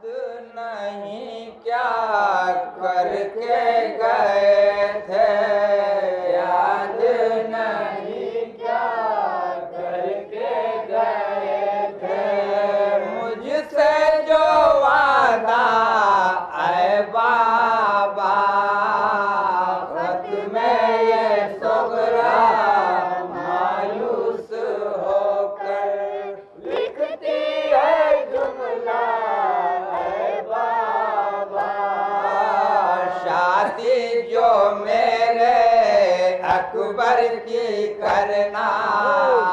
नहीं क्या करके गए थे, याद नहीं क्या करके गए थे। मुझसे जो वादा ऐ बाबा खत में ये सुगरा मायूस होकर लिखती है जुमला ऐ बाबा। शादी जो मेरे अकबर की करना,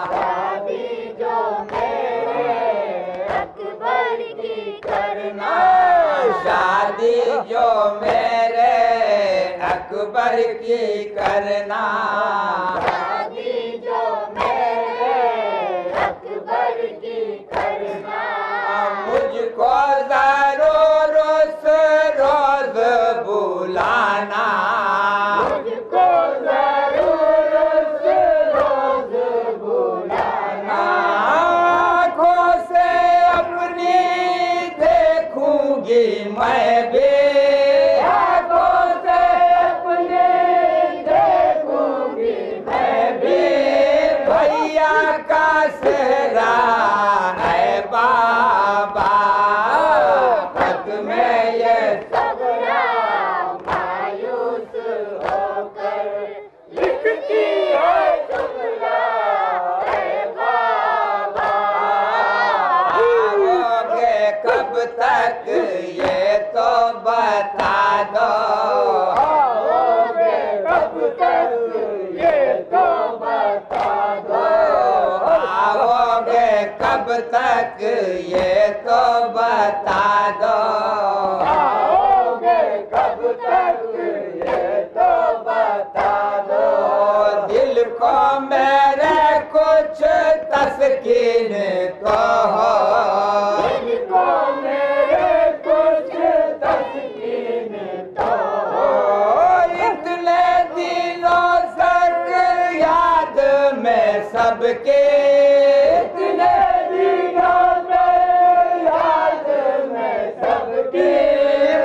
शादी जो मेरे अकबर की करना, शादी जो मेरे अकबर की करना, शादी जो मेरे अकबर की करना। मुझको जरूर उस रोज बुलाना, मुझको जरूर उस रोज बुलाना। आँखों से अपनी देखूंगी मैं भी, आँखों से अपनी देखूंगी मैं भी भैया का सेहरा है बाबा। खत में ये सबरा मायूस होकर लिखती है जुमला ऐ बाबा। आओगे कब तक ये तो बता दो, आओगे कब तक ये तो बता दो। आओगे कब तक ये तो बता दो। आओगे कब तक ये तो बता दो। दिल को मेरे कुछ तस्कीन तो हो, इनको मेरे कुछ तस्कीन तो हो। इतने दिनों तक याद में सबके, इतने दिनों में याद में सबकी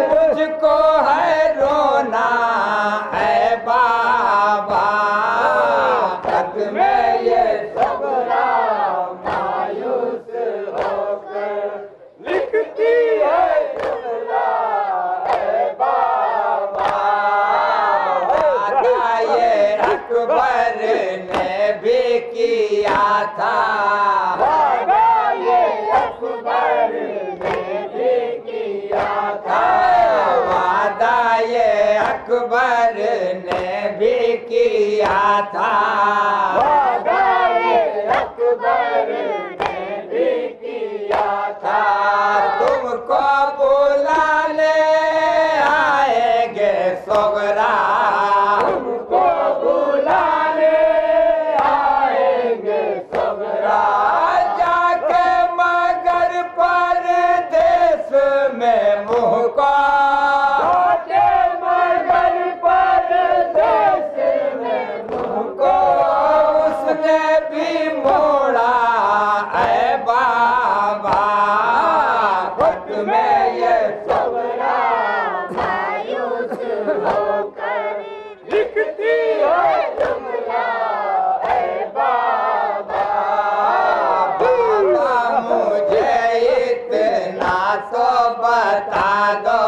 मुझको है रोना है बाबा। खत में ये सबरा मायूस होकर लिखती है जुमला ऐ बाबा। वादा ये अकबर ने भी किया था, वादा ये अकबर ने भी किया था। वादा ये अकबर ने भी किया था। वादा ये अकबर ने भी किया था। तुमको बुलाने आएंगे सोगरा, तुमको बुलाने आएंगे सबरा। जाके मगर परदेस में मुँह को, छोटे मगर परदेस में को उसने भी मोड़ा ऐ बाबा। खत में ये सबरा मायूस होकर लिखती है जुमला ऐ बाबा। बाबा मुझे इतना तो बता दो,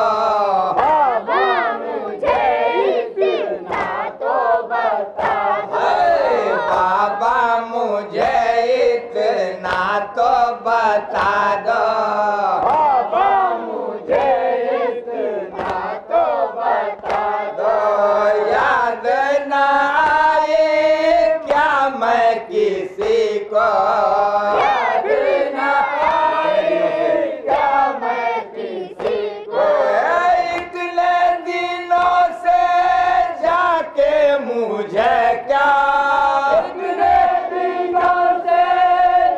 बाबा मुझे इतना तो बता दो। अरे बाबा मुझे इतना तो बता दो। बाबा मुझे इतना तो बता दो। याद न आए क्या मैं किसी को, याद न आए क्या मैं किसी को। इतने दिनों से जाके मुझे क्या, इतने दिनों से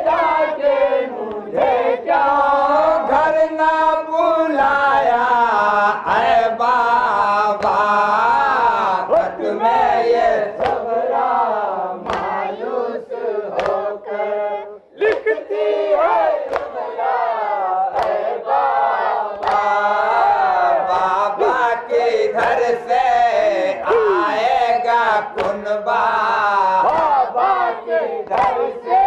जाके मुझे क्या किधर से आएगा कुनबा, बाबा किधर से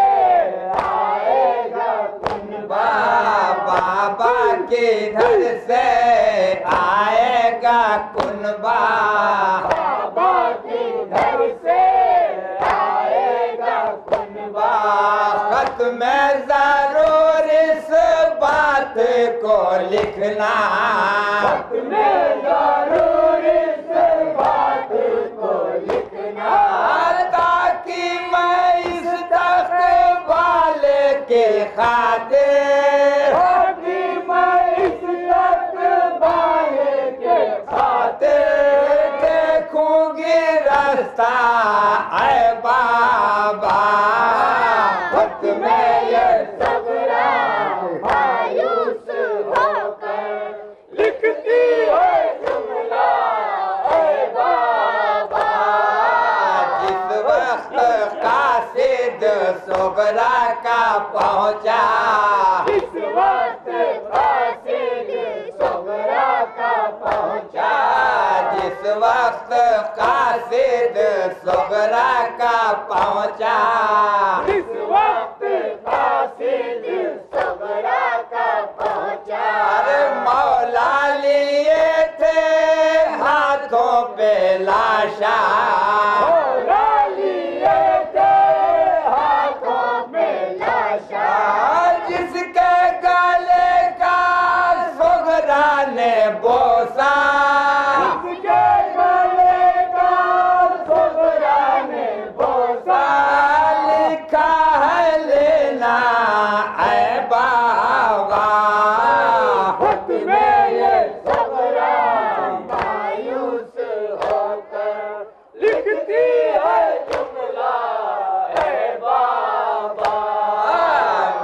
आएगा कुनबा, बाबा किधर से आएगा कुनबा, बाबा किधर से आएगा कुनबा। खत में जरूर इस बात को लिखना, खत में जरूर इस बात को लिखना, ताकि मैं इस तकबाल के खातिर, ताकि मैं इस तकबाल के खातिर देखूंगी रास्ता ऐ बाबा। खत में ये सगरा मायूस होकर लिखती है जुमला ऐ बाबा। जिस वक्त कासिद सोगरा का पहुंचा, इस वक्त कासिद सोगरा का पहुंचा, जिस वक्त कासिद सोगरा का पहुंचा, इस वक्त कासिद सोगरा का पहुंचा। अरे मौला लिए थे हाथों पे लाशा, मौला लिए थे हाथों में लाशा, जिसके गले का सोगरा ने बोसा, जिसके गले का सोगरा ने बोसा, लिखा है लेना ऐ बाबा। खत में ये सगरा मायूस होकर लिखती है जुमला ऐ बाबा।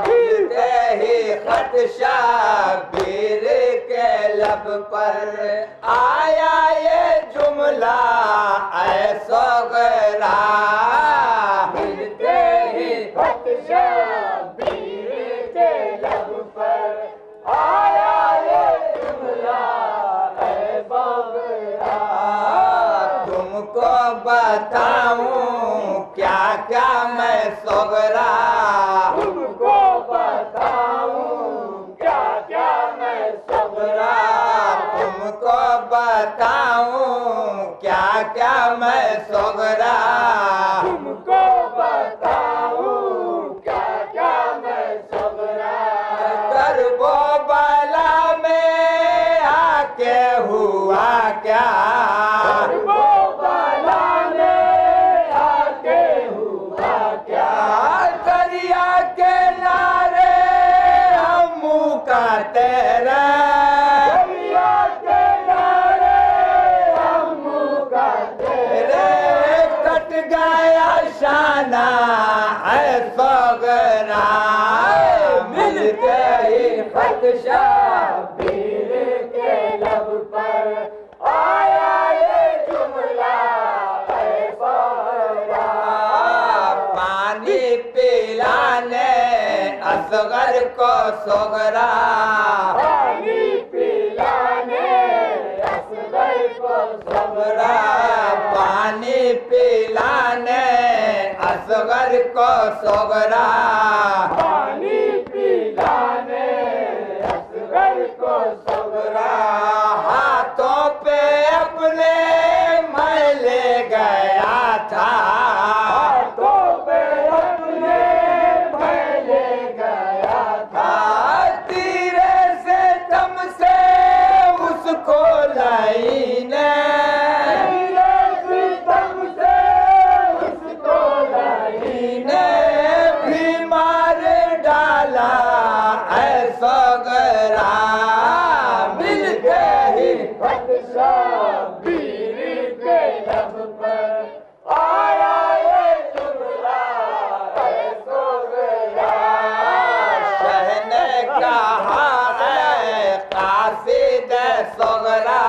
मिलते ही खत शाबीर के लब पर आया ये जुमला ऐ सोगरा, मिलते ही खत शबीर के लब पर आया ये जुमला ऐ बाबरा। तुमको बताऊं क्या क्या मैं सोगरा, तुमको बताऊं क्या क्या मैं सगरा, तुमको बताऊं क्या क्या मैं सोगरा, तुमको बताऊं क्या क्या मैं सगरा। करबो बाला में आके हुआ क्या, वो बाला में आके हुआ क्या, दरिया के नारे हम का तेरा, दरिया के नारे हम का तेरे, कट गया शाना ऐ सोगरा, मिलते ही खत शबीर के लब पर आया ये जुमला ऐ बाबरा। पानी पिलाने असगर को सोगरा, पानी पिलाने असगर को सोगरा, सगरा, पानी पिलाने असगर को सोगरा, पानी पिलाने असगर को सगरा, हाथों पे अपने मैं ले गया था, हाथों पे अपने मैं ले गया था, तीरे से दम से उसको लाईने, तीरे सितम से उसको लाईने, भी मार डाला ऐ सोगरा, मिलते ही खत शबीर के लब पर आया ये जुमला ऐ सोगरा। शह ने कहा ऐ कासिद सोगरा,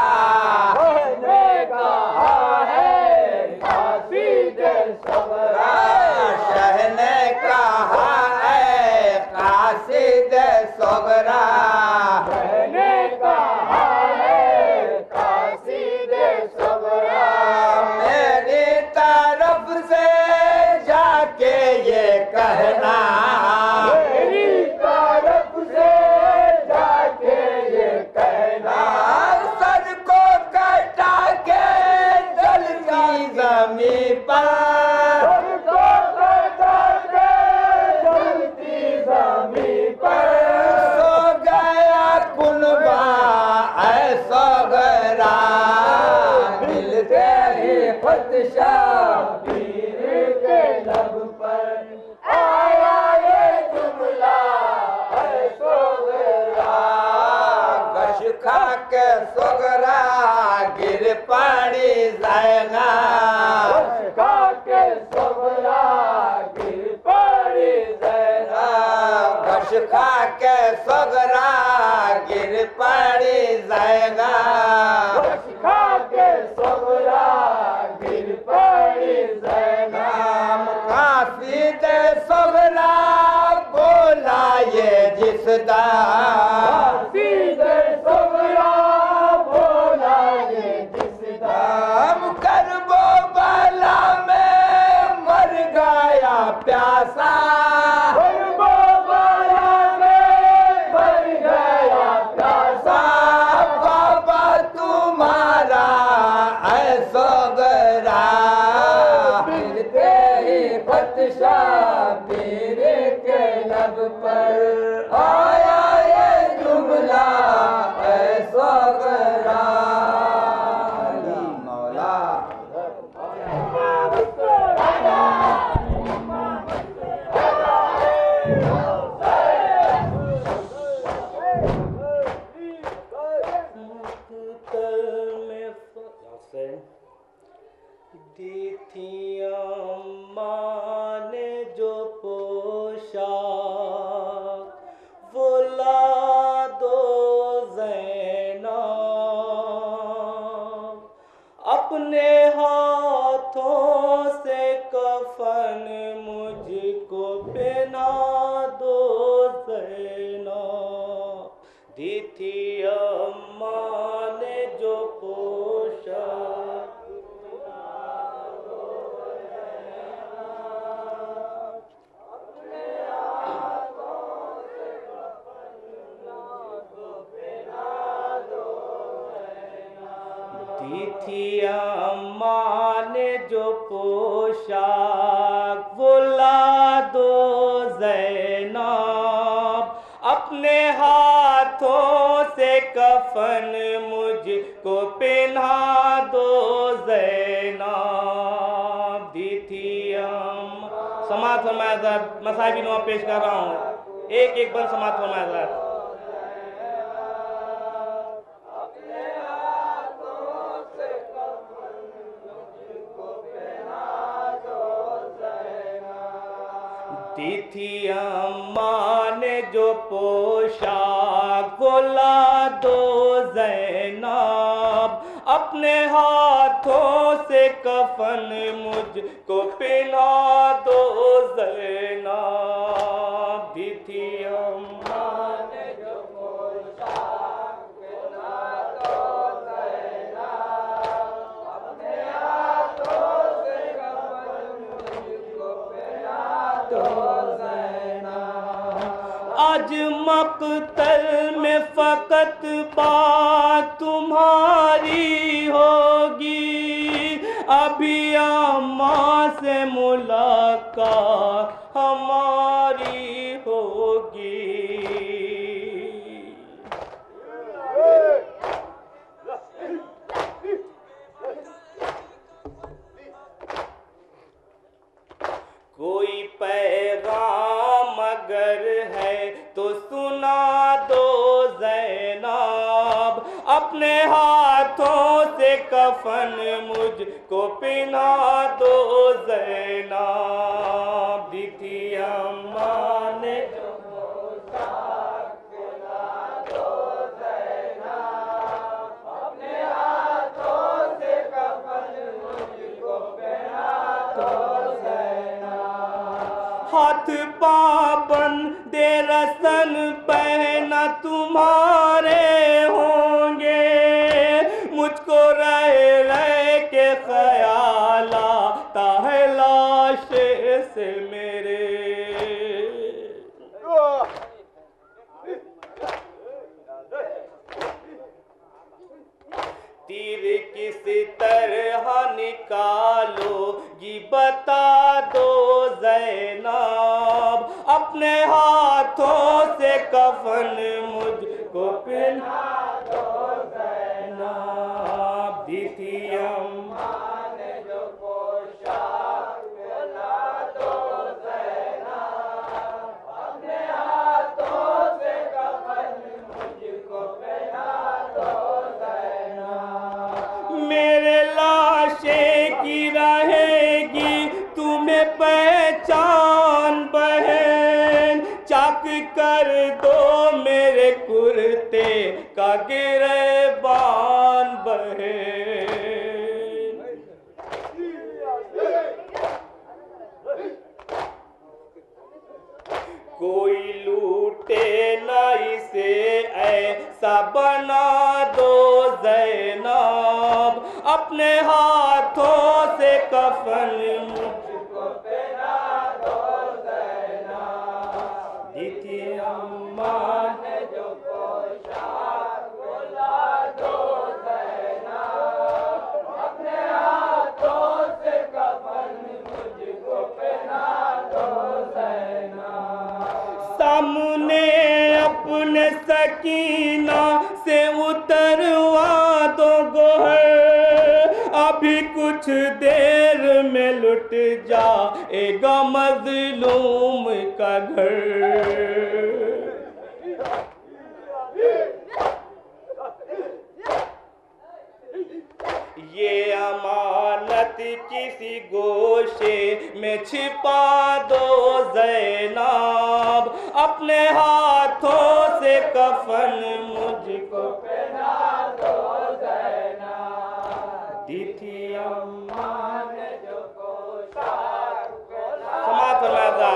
शबीर के लब पर आया ये जुमला है सोगरा। गश खा के सोगरा गिर पड़ी जाएगा। गश खा के सोगरा गिर पड़ी जाएगा। गश खा के सोगरा गिर पड़ी जाएगा। गश खा के सोगरा गिर पड़ी जाएगा। काशी दे सोगरा बोला ये जिसदा। काशी दे सोगरा बोला ये जिसदा। हम करबो बाला में मर गया प्यासा। करबो बाला में मर गया प्यासा। बाबा तुम्हारा है सोगरा। मिलते ही बदशा पीर के लब पर आया ये जुमला है सोगरा। मौला दी थी अम्मा ने जो पोशाक वो ला दो ज़ैनब। अपने हाथों से कफन मुझको पहना दो ज़ैनब। दी थी अम्मा ने जो पोशाक दी थी अम्मा ने जो पोशाक वो ला दो ज़ैनब। अपने हाथों से कफन मुझको पहना दो ज़ैनब। दी थी समात फरमाया ज़रा, मसाइबी नुआ पेश कर रहा हूँ, एक एक बंद समात फरमाया ज़रा। दी थी अम्मा ने जो पोशाक वो ला दो ज़ैनब। अपने हाथों से कफन मुझको पहना दो ज़ैनब। दी थी अम्मा ने जो पोशाक पहना दो ज़ैनब। अपने हाथों से कफन मुझको पहना दो ज़ैनब। आज मक़तल में फ़कत बात तुम्हारी होगी। अभी अम्मा से मुलाकात हमारी होगी। कोई पैगाम अगर है तो सुना दो ज़ैनब। अपने हाथों से कफन मुझको पहना दो ज़ैनब। दी थी अम्मा ने जो पोशाक पहना दो ज़ैनब। अपने हाथों से कफन मुझको पहना दो ज़ैनब। हाथ पाबंद दे रसन पहना तुम्हारे होंगे। मुझको रह रह के ख्याल आता है लाश से मेरे। तीर किस तरह निकालोगी बता दो ज़ैनब। अपने हाथों से कफन मुझको पहना दो ज़ैनब। दी थी अम्मा ने जो गिरबान बहे। कोई लूटे ना इसे ऐसा बना दो ज़ैनब, अपने हाथों से कफन मुझको पहना दो ज़ैनब। दी थी अम्मा ने जो पोशाक बुला दो ज़ैनब, अपने हाथों से कफन मुझको पहना दो ज़ैनब। सामने अपने सकीना से उतरवा दो गोहर, अभी कुछ देर में लुट जाएगा मजलूम का घर। ये अमानत किसी गोशे में छिपा दो ज़ैनब, अपने हाथों से कफन मुझको पहना दो ज़ैनब। दी थी अम्मा ने जो पोशाक समाज फरमाया,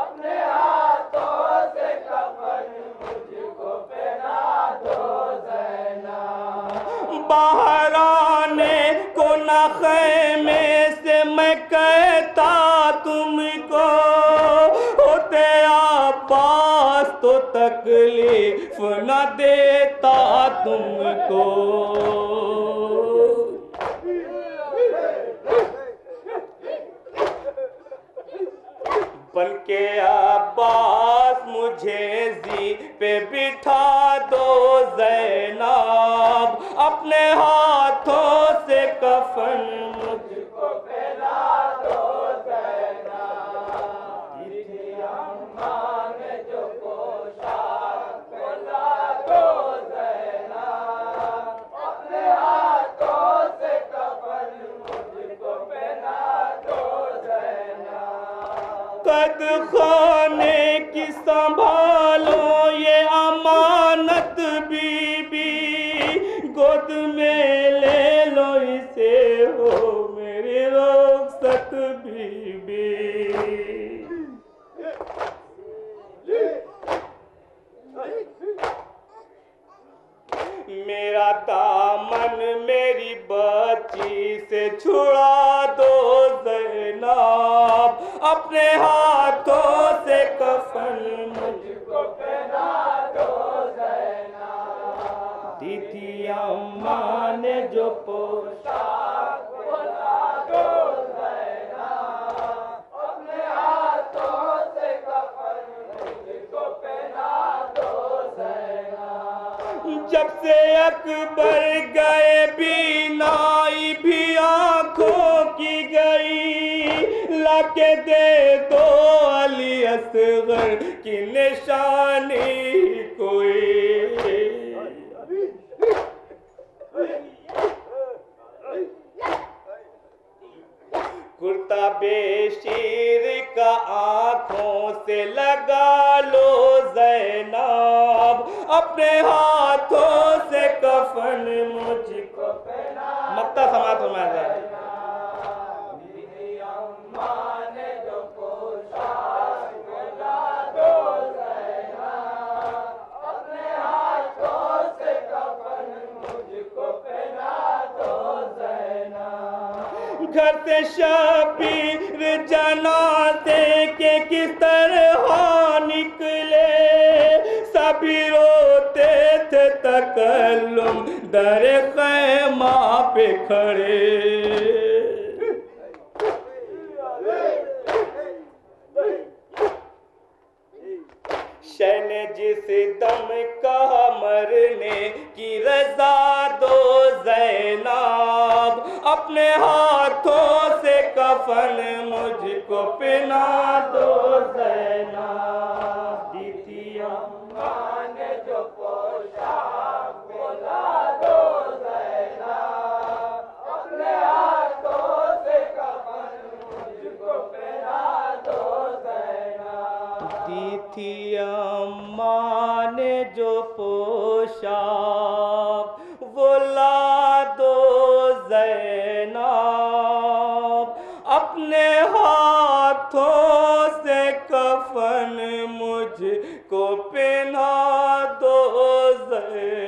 अपने हाथों से कफन मुझको पहना दो ज़ैनब। बाहर आने को न ख़ैमे से मैं कहता तुमको, होते आबास तो तकलीफ न देता तुमको। बनके अब्बास मुझे जी पे बिठा दो ज़ैनब, अपने हाथों से कफन मुझको पहना दो ज़ैनब। दी थी अम्मा ने जो पोशाक बुला दो ज़ैनब, अपने हाथों से कफन मुझको पहना दो ज़ैनब। कद खाने की संभालो ये अमानत बीबी, गोद में ले लो इसे हो मेरी रुखसत बीबी। मेरा दामन मेरी बच्ची से छुड़ा दो ज़ैनब, अपने हाथों से कफन मुझको पहना दो ज़ैनब। दी थी अम्मा ने जो पोशाक बुला दो ज़ैनब, अपने हाथों से कफन मुझको पहना दो ज़ैनब। जब से अकबर गए बीनाई भी आंखों की गई, लाके दे दो अली असगर की निशानी कोई। कुर्ता बेशीर का आंखों से लगा लो ज़ैनब, अपने हाथों से कफन मुझको पहना। मक्ता समात फरमाया है। अम्मा ने जो पोशाक बुला दो ज़ैनब, अपने हाथों से कफन मुझको पहना दो ज़ैनब। घर से शबीर जनाज़े के किस तरह निकले, सभी रोते थे तकल्लुम दरे ख़ैमा पे खड़े। शह ने जिस दम कहा मरने की रज़ा दो ज़ैनब, अपने हाथों से कफन मुझको पहना दो ज़ैनब। दी थी अम्मा ने जो पोशाक बुला दो ज़ैनब, अपने हाथों से कफन मुझको पहना दो ज़ैनब। दी थी अम्मा ने जो पोशाक वो ला दो ज़ैनब, अपने हाथों से कफन मुझको पहना दो ज़ैनब।